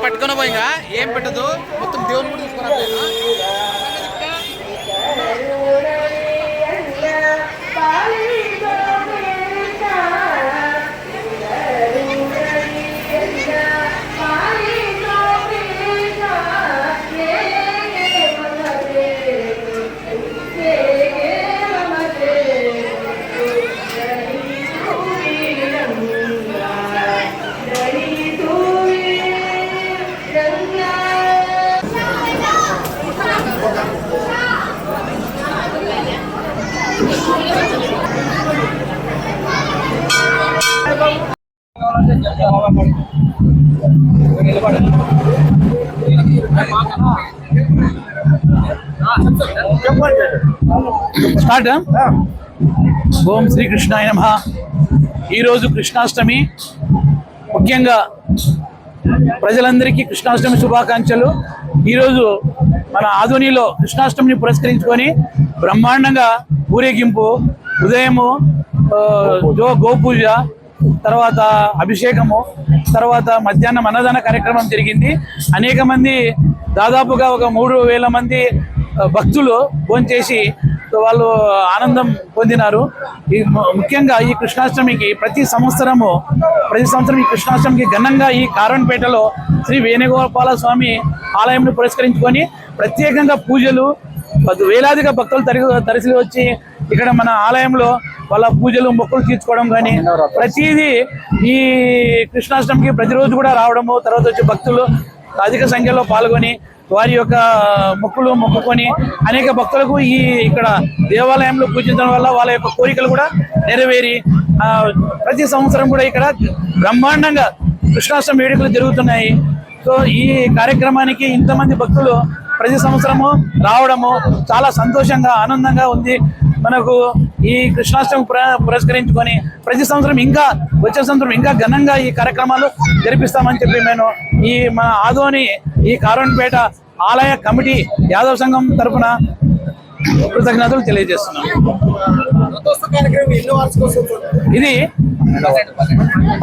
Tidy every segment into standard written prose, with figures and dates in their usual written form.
పట్టుకొని పోయిగా ఏం పెట్టదు మొత్తం దేవుని కూడా తీసుకురా స్టార్ట్. ఓం శ్రీకృష్ణాయ నమః. ఈరోజు కృష్ణాష్టమి. ముఖ్యంగా ప్రజలందరికీ కృష్ణాష్టమి శుభాకాంక్షలు. ఈరోజు మన ఆధునిలో కృష్ణాష్టమిని పురస్కరించుకొని బ్రహ్మాండంగా ఊరేగింపు, ఉదయము గోపూజ, తర్వాత అభిషేకము, తర్వాత మధ్యాహ్నం అన్నదాన కార్యక్రమం జరిగింది. అనేక మంది దాదాపుగా ఒక 3,000 మంది భక్తులు భోంచేసి వాళ్ళు ఆనందం పొందినారు. ఈ ముఖ్యంగా ఈ కృష్ణాష్టమికి ప్రతి సంవత్సరం ఈ కృష్ణాష్టమికి ఘనంగా ఈ కారవన్పేటలో శ్రీ వేణుగోపాల స్వామి ఆలయంను పురస్కరించుకొని ప్రత్యేకంగా పూజలు, వేలాదిగా భక్తులు తరలి వచ్చి ఇక్కడ మన ఆలయంలో వాళ్ళ పూజలు మొక్కులు తీర్చుకోవడం కానీ ప్రతిదీ ఈ కృష్ణాష్టమికి ప్రతిరోజు కూడా రావడము, తర్వాత వచ్చి భక్తులు అధిక సంఖ్యలో పాల్గొని వారి యొక్క మొక్కులు మొక్కుకొని అనేక భక్తులకు ఈ ఇక్కడ దేవాలయంలో పూజించడం వల్ల వాళ్ళ యొక్క కోరికలు కూడా నెరవేరి ప్రతి సంవత్సరం కూడా ఇక్కడ బ్రహ్మాండంగా కృష్ణాష్టమి వేడుకలు జరుగుతున్నాయి. సో ఈ కార్యక్రమానికి ఇంతమంది భక్తులు ప్రతి సంవత్సరము రావడము చాలా సంతోషంగా ఆనందంగా ఉంది. మనకు ఈ కృష్ణాష్టమి పురస్కరించుకొని ప్రతి సంవత్సరం వచ్చే సంవత్సరం ఇంకా ఘనంగా ఈ కార్యక్రమాలు జరిపిస్తామని చెప్పి నేను ఈ మన ఆదోని ఈ కారవన్పేట ఆలయ కమిటీ యాదవ సంఘం తరఫున కృతజ్ఞతలు తెలియజేస్తున్నాను. ఇది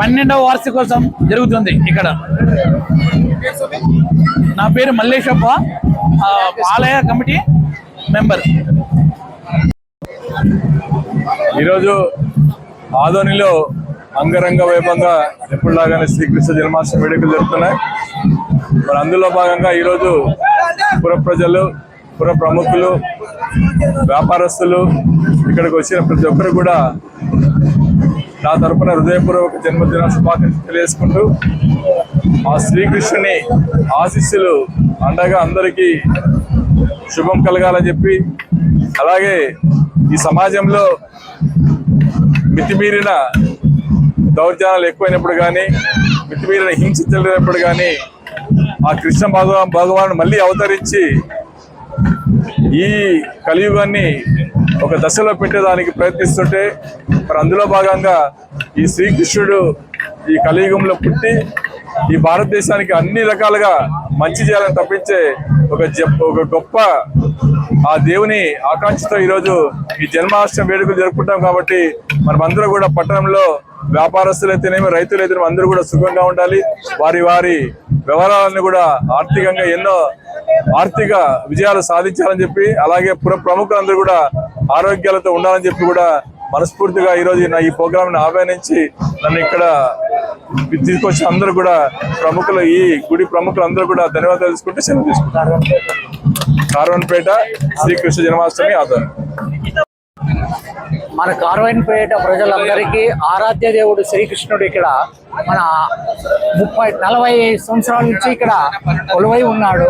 12వ వార్షికోత్సవం జరుగుతుంది ఇక్కడ. నా పేరు మల్లేశప్ప, ఆలయ కమిటీ మెంబర్. ఈరోజు ఆదోనిలో అంగరంగ వైభవంగా ఎప్పుడులాగానే శ్రీకృష్ణ జన్మాష్టమి వేడుకలు జరుగుతున్నాయి. మరి అందులో భాగంగా ఈరోజు పుర ప్రజలు, పుర ప్రముఖులు, వ్యాపారస్తులు ఇక్కడికి వచ్చిన ప్రతి ఒక్కరు కూడా నా తరపున హృదయపూర్వక జన్మదిన శుభాకాంక్షలు తెలియజేసుకుంటూ ఆ శ్రీకృష్ణుని ఆశీస్సులు అండగా అందరికీ శుభం కలగాలని చెప్పి, అలాగే ఈ సమాజంలో మితిమీరిన దౌర్జన్యాలు ఎక్కువైనప్పుడు కానీ, మితిమీరిన హింస చెల్లినప్పుడు కానీ ఆ కృష్ణ భగవానుడు మళ్ళీ అవతరించి ఈ కలియుగాన్ని ఒక దశలో పెట్టేదానికి ప్రయత్నిస్తుంటే, మరి అందులో భాగంగా ఈ శ్రీకృష్ణుడు ఈ కలియుగంలో పుట్టి ఈ భారతదేశానికి అన్ని రకాలుగా మంచి చేయాలని తప్పించే ఒక గొప్ప ఆ దేవుని ఆకాంక్షతో ఈరోజు ఈ జన్మాష్టమి వేడుకలు జరుపుకుంటాం. కాబట్టి మనమందరూ కూడా పట్టణంలో వ్యాపారస్తులైతేనేమి, రైతులైతేనేమి అందరూ కూడా సుఖంగా ఉండాలి. వారి వారి వ్యవహారాలను కూడా ఆర్థికంగా ఎన్నో ఆర్థిక విజయాలు సాధించాలని చెప్పి, అలాగే ప్రముఖులందరూ కూడా ఆరోగ్యాలతో ఉండాలని చెప్పి కూడా మనస్ఫూర్తిగా ఈరోజు ఈ ప్రోగ్రాంని ఆహ్వానించి నన్ను ఇక్కడ తీసుకొచ్చిన అందరూ కూడా ప్రముఖులు, ఈ గుడి ప్రముఖులు అందరూ కూడా ధన్యవాదాలు తెలుసుకుంటే సెలవు తీసుకుంటారు. కారవన్పేట శ్రీకృష్ణ జన్మాష్టమి ఆధ్వర్యం. మన కారవన్పేట ప్రజలందరికీ ఆరాధ్య దేవుడు శ్రీకృష్ణుడు ఇక్కడ మన 40 సంవత్సరాల నుంచి ఇక్కడ కొలువై ఉన్నాడు.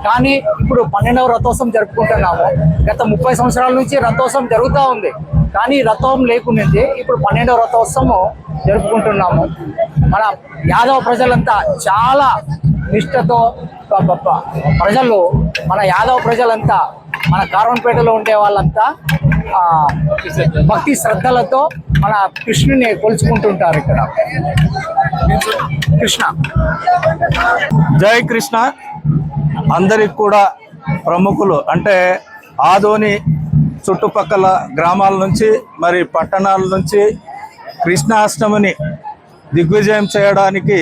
కానీ ఇప్పుడు 12వ రథోత్సవం జరుపుకుంటున్నాము. గత 30 సంవత్సరాల నుంచి రథోత్సవం జరుగుతూ ఉంది, కానీ రథం లేకుండింది. ఇప్పుడు 12వ రథోత్సవం జరుపుకుంటున్నాము. మన యాదవ ప్రజలంతా చాలా నిష్ఠతో ప్రజలు, మన యాదవ ప్రజలంతా, మన కారవన్పేటలో ఉండే వాళ్ళంతా భక్తి శ్రద్ధలతో మన కృష్ణుని కొలుచుకుంటుంటారు ఇక్కడ. కృష్ణ జై కృష్ణ. అందరికి కూడా ప్రముఖులు అంటే ఆదోని చుట్టుపక్కల గ్రామాల నుంచి మరి పట్టణాల నుంచి కృష్ణాష్టమిని దిగ్విజయం చేయడానికి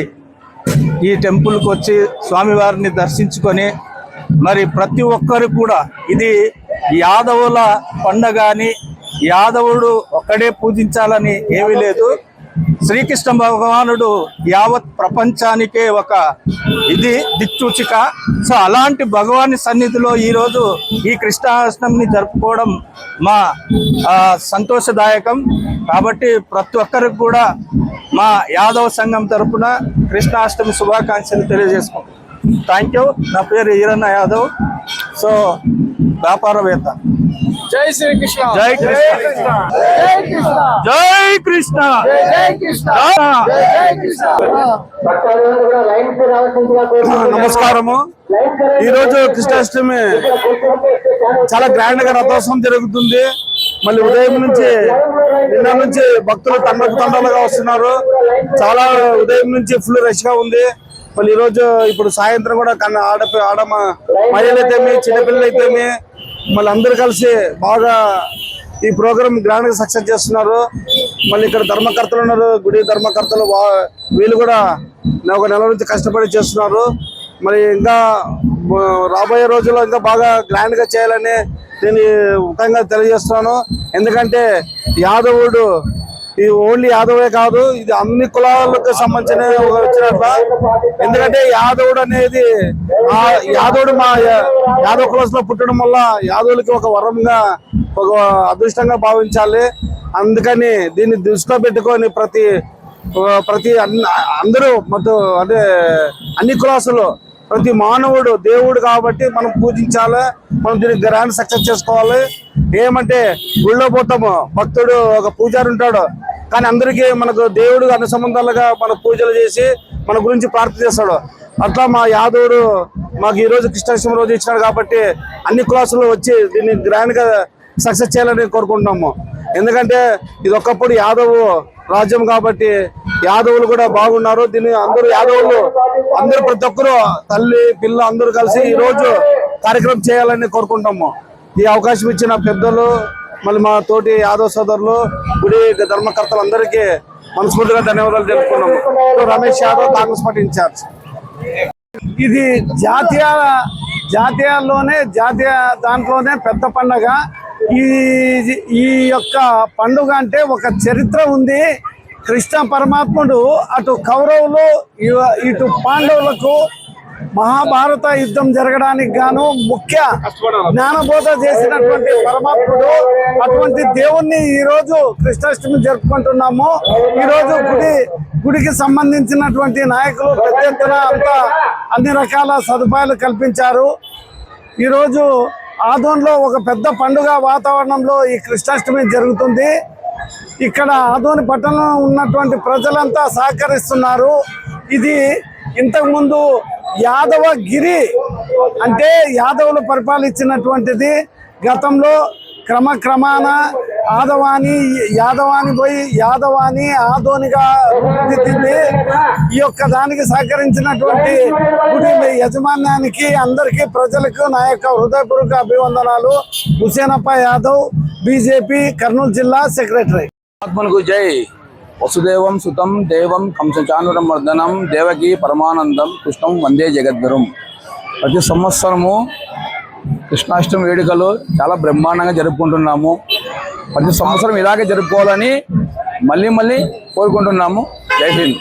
ఈ టెంపుల్కి వచ్చి స్వామివారిని దర్శించుకొని మరి ప్రతి ఒక్కరు కూడా ఇది యాదవుల పండగ అని, యాదవుడు ఒక్కడే పూజించాలని ఏమీ లేదు. శ్రీకృష్ణ భగవానుడు యావత్ ప్రపంచానికే ఒక ఇది దిక్సూచిక. సో అలాంటి భగవాని సన్నిధిలో ఈరోజు ఈ కృష్ణాష్టమిని జరుపుకోవడం మా సంతోషదాయకం. కాబట్టి ప్రతి ఒక్కరికి కూడా మా యాదవ సంఘం తరపున కృష్ణాష్టమి శుభాకాంక్షలు తెలియజేసుకుంటాం. Thank you. నా పేరు ఈరన్న యాదవ్. సో వ్యాపారవేత్త. జై శ్రీకృష్ణ. జై కృష్ణ. జై కృష్ణ. జై కృష్ణ. నమస్కారము. ఈరోజు కృష్ణాష్టమి చాలా గ్రాండ్ గా రథోత్సవం జరుగుతుంది. మళ్ళీ ఉదయం నుంచి నిన్న నుంచి భక్తులు తండలుగా వస్తున్నారు. చాలా ఉదయం నుంచి ఫుల్ రష్ గా ఉంది. మళ్ళీ ఈరోజు ఇప్పుడు సాయంత్రం కూడా మహిళలు అయితేమి, చిన్నపిల్లలు అయితేమి మళ్ళీ అందరు కలిసి బాగా ఈ ప్రోగ్రామ్ గ్రాండ్ గా సక్సెస్ చేస్తున్నారు. మళ్ళీ ఇక్కడ ధర్మకర్తలు ఉన్నారు, గుడి ధర్మకర్తలు, వీళ్ళు కూడా ఒక నెల నుంచి కష్టపడి చేస్తున్నారు. మరి ఇంకా రాబోయే రోజుల్లో ఇంకా బాగా గ్రాండ్ గా చేయాలని నేను ముఖ్యంగా తెలియజేస్తున్నాను. ఎందుకంటే యాదవుడు ఇది ఓన్లీ యాదవే కాదు, ఇది అన్ని కులాలకు సంబంధించిన వచ్చినట్ల. ఎందుకంటే యాదవుడు అనేది యాదవుడు మా యాదవ కులస్లో పుట్టడం వల్ల యాదవులకి ఒక వరంగా, ఒక అదృష్టంగా భావించాలి. అందుకని దీన్ని దృష్టిలో పెట్టుకొని ప్రతి అందరూ మొత్తం అంటే అన్ని కులాసులు ప్రతి మానవుడు దేవుడు కాబట్టి మనం పూజించాలి. మనం దీనికి గ్రాండ్ సక్సెస్ చేసుకోవాలి. ఏమంటే గుళ్ళో పోతాము, భక్తుడు ఒక పూజారి ఉంటాడు, కానీ అందరికీ మనకు దేవుడు అన్ని సంబంధాలుగా మన పూజలు చేసి మన గురించి ప్రార్థన చేస్తాడు. అట్లా మా యాదవుడు మాకు ఈ రోజు కృష్ణాష్టమి రోజు ఇచ్చినాడు కాబట్టి అన్ని క్లాసులు వచ్చి దీన్ని గ్రాండ్ గా సక్సెస్ చేయాలని కోరుకుంటున్నాము. ఎందుకంటే ఇది ఒకప్పుడు యాదవ్ రాజ్యం కాబట్టి యాదవులు కూడా బాగున్నారు. దీన్ని అందరూ యాదవులు అందరూ ప్రతి ఒక్కరు తల్లి పిల్ల అందరూ కలిసి ఈ రోజు కార్యక్రమం చేయాలని కోరుకుంటాము. ఈ అవకాశం ఇచ్చిన పెద్దలు, మళ్ళీ మా తోటి యాదవ్ సోదరులు, గుడి ధర్మకర్తలు అందరికీ మనస్ఫూర్తిగా ధన్యవాదాలు తెలుపుకున్నాము. Ramesh Yadav, Congress party in-charge. ఇది జాతీయ దాంట్లోనే పెద్ద పండగ. ఈ యొక్క పండుగ అంటే ఒక చరిత్ర ఉంది. కృష్ణ పరమాత్ముడు అటు కౌరవులు ఇటు పాండవులకు మహాభారత యుద్ధం జరగడానికి గాను ముఖ్య జ్ఞానబోధ చేసినటువంటి పరమాత్ముడు. అటువంటి దేవుణ్ణి ఈ రోజు కృష్ణాష్టమి జరుపుకుంటున్నాము. ఈ రోజు గుడికి సంబంధించినటువంటి నాయకులు పెద్ద ఎత్తున అంతా అన్ని రకాల సదుపాయాలు కల్పించారు. ఈరోజు ఆదోన్లో ఒక పెద్ద పండుగ వాతావరణంలో ఈ కృష్ణాష్టమి జరుగుతుంది. ఇక్కడ ఆదోని పట్టణంలో ఉన్నటువంటి ప్రజలంతా సహకరిస్తున్నారు. ఇది ఇంతకుముందు యాదవగిరి అంటే యాదవులు పరిపాలించినటువంటిది. గతంలో క్రమక్రమాన యాదవాని పోయి యాదవాని ఆదోనిగా రూపుదిద్దింది. ఈ యొక్క దానికి సహకరించినటువంటి గుడి యజమాన్యానికి అందరికీ ప్రజలకు నా యొక్క హృదయపూర్వక అభివందనాలు. హుసేనప్ప యాదవ్, బీజేపీ కర్నూలు జిల్లా సెక్రటరీ. ఆత్మకు జై. వసుదేవం సుతం దేవం కంసచానురం వర్ధనం దేవకి పరమానందం కృష్ణం వందే జగద్గురుం. ప్రతి సంవత్సరము కృష్ణాష్టమి వేడుకలు చాలా బ్రహ్మాండంగా జరుపుకుంటున్నాము. ప్రతి సంవత్సరం ఇలాగే జరుపుకోవాలని మళ్ళీ కోరుకుంటున్నాము. జై హింద్.